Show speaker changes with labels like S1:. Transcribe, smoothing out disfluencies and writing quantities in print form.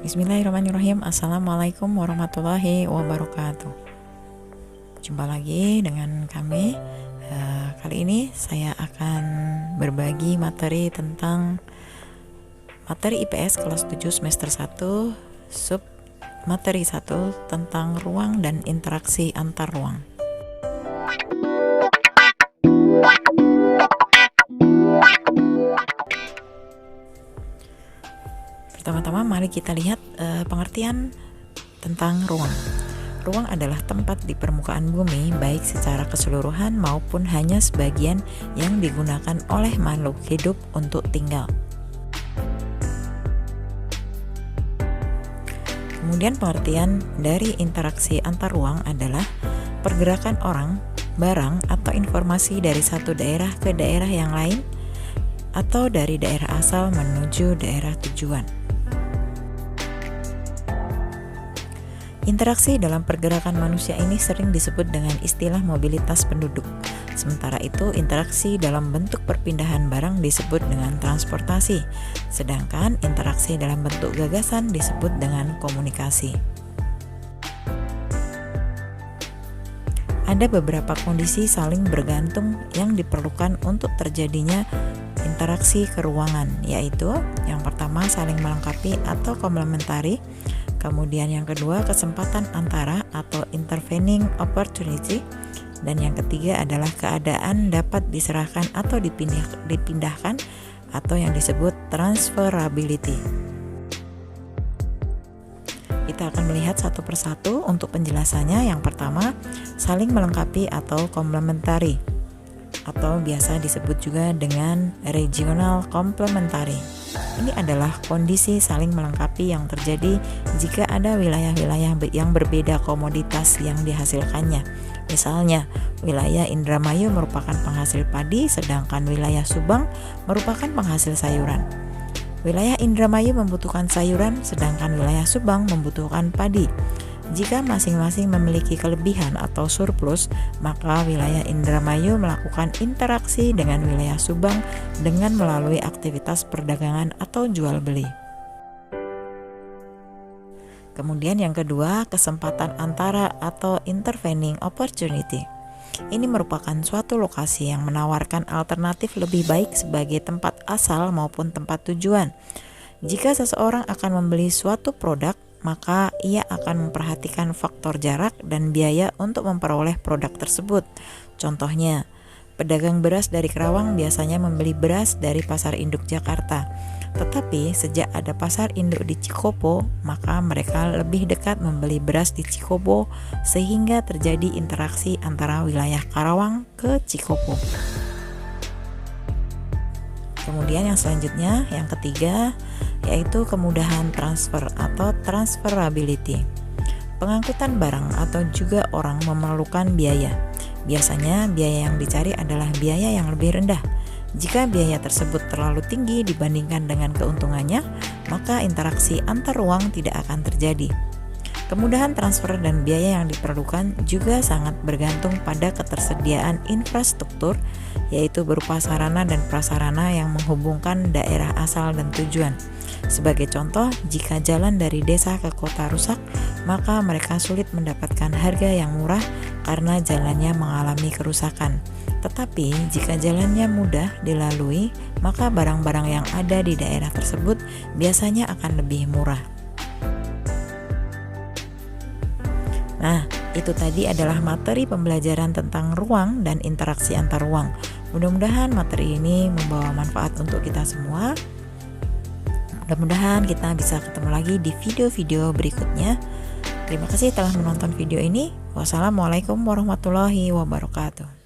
S1: Bismillahirrahmanirrahim. Assalamualaikum warahmatullahi wabarakatuh. Jumpa lagi dengan kami. Kali ini saya akan berbagi materi tentang materi IPS kelas 7 semester 1, sub materi 1 tentang ruang dan interaksi antar ruang. Pertama-tama mari kita lihat pengertian tentang ruang. Ruang adalah tempat di permukaan bumi baik secara keseluruhan maupun hanya sebagian yang digunakan oleh makhluk hidup untuk tinggal. Kemudian pengertian dari interaksi antar ruang adalah pergerakan orang, barang, atau informasi dari satu daerah ke daerah yang lain atau dari daerah asal menuju daerah tujuan. Interaksi dalam pergerakan manusia ini sering disebut dengan istilah mobilitas penduduk. Sementara itu, interaksi dalam bentuk perpindahan barang disebut dengan transportasi, sedangkan interaksi dalam bentuk gagasan disebut dengan komunikasi. Ada beberapa kondisi saling bergantung yang diperlukan untuk terjadinya interaksi keruangan, yaitu yang pertama saling melengkapi atau komplementari. Kemudian yang kedua kesempatan antara atau intervening opportunity, dan yang ketiga adalah keadaan dapat diserahkan atau dipindahkan atau yang disebut transferability. Kita akan melihat satu persatu untuk penjelasannya. Yang pertama, saling melengkapi atau komplementari, atau biasa disebut juga dengan regional complementary. Ini adalah kondisi saling melengkapi yang terjadi jika ada wilayah-wilayah yang berbeda komoditas yang dihasilkannya. Misalnya, wilayah Indramayu merupakan penghasil padi, sedangkan wilayah Subang merupakan penghasil sayuran. Wilayah Indramayu membutuhkan sayuran, sedangkan wilayah Subang membutuhkan padi. Jika masing-masing memiliki kelebihan atau surplus, maka wilayah Indramayu melakukan interaksi dengan wilayah Subang dengan melalui aktivitas perdagangan atau jual beli. Kemudian yang kedua, kesempatan antara atau intervening opportunity. Ini merupakan suatu lokasi yang menawarkan alternatif lebih baik sebagai tempat asal maupun tempat tujuan. Jika seseorang akan membeli suatu produk, maka ia akan memperhatikan faktor jarak dan biaya untuk memperoleh produk tersebut. Contohnya, pedagang beras dari Kerawang biasanya membeli beras dari Pasar Induk Jakarta. Tetapi sejak ada Pasar Induk di Cikopo, maka mereka lebih dekat membeli beras di Cikopo sehingga terjadi interaksi antara wilayah Karawang ke Cikopo. Kemudian yang selanjutnya, yang ketiga, yaitu kemudahan transfer atau transferability. Pengangkutan barang atau juga orang memerlukan biaya. Biasanya biaya yang dicari adalah biaya yang lebih rendah. Jika biaya tersebut terlalu tinggi dibandingkan dengan keuntungannya, maka interaksi antar ruang tidak akan terjadi. Kemudahan transfer dan biaya yang diperlukan juga sangat bergantung pada ketersediaan infrastruktur, yaitu berupa sarana dan prasarana yang menghubungkan daerah asal dan tujuan. Sebagai contoh, jika jalan dari desa ke kota rusak, maka mereka sulit mendapatkan harga yang murah karena jalannya mengalami kerusakan. Tetapi jika jalannya mudah dilalui, maka barang-barang yang ada di daerah tersebut biasanya akan lebih murah. Nah, itu tadi adalah materi pembelajaran tentang ruang dan interaksi antar ruang. Mudah-mudahan materi ini membawa manfaat untuk kita semua. Mudah-mudahan kita bisa ketemu lagi di video-video berikutnya. Terima kasih telah menonton video ini. Wassalamualaikum warahmatullahi wabarakatuh.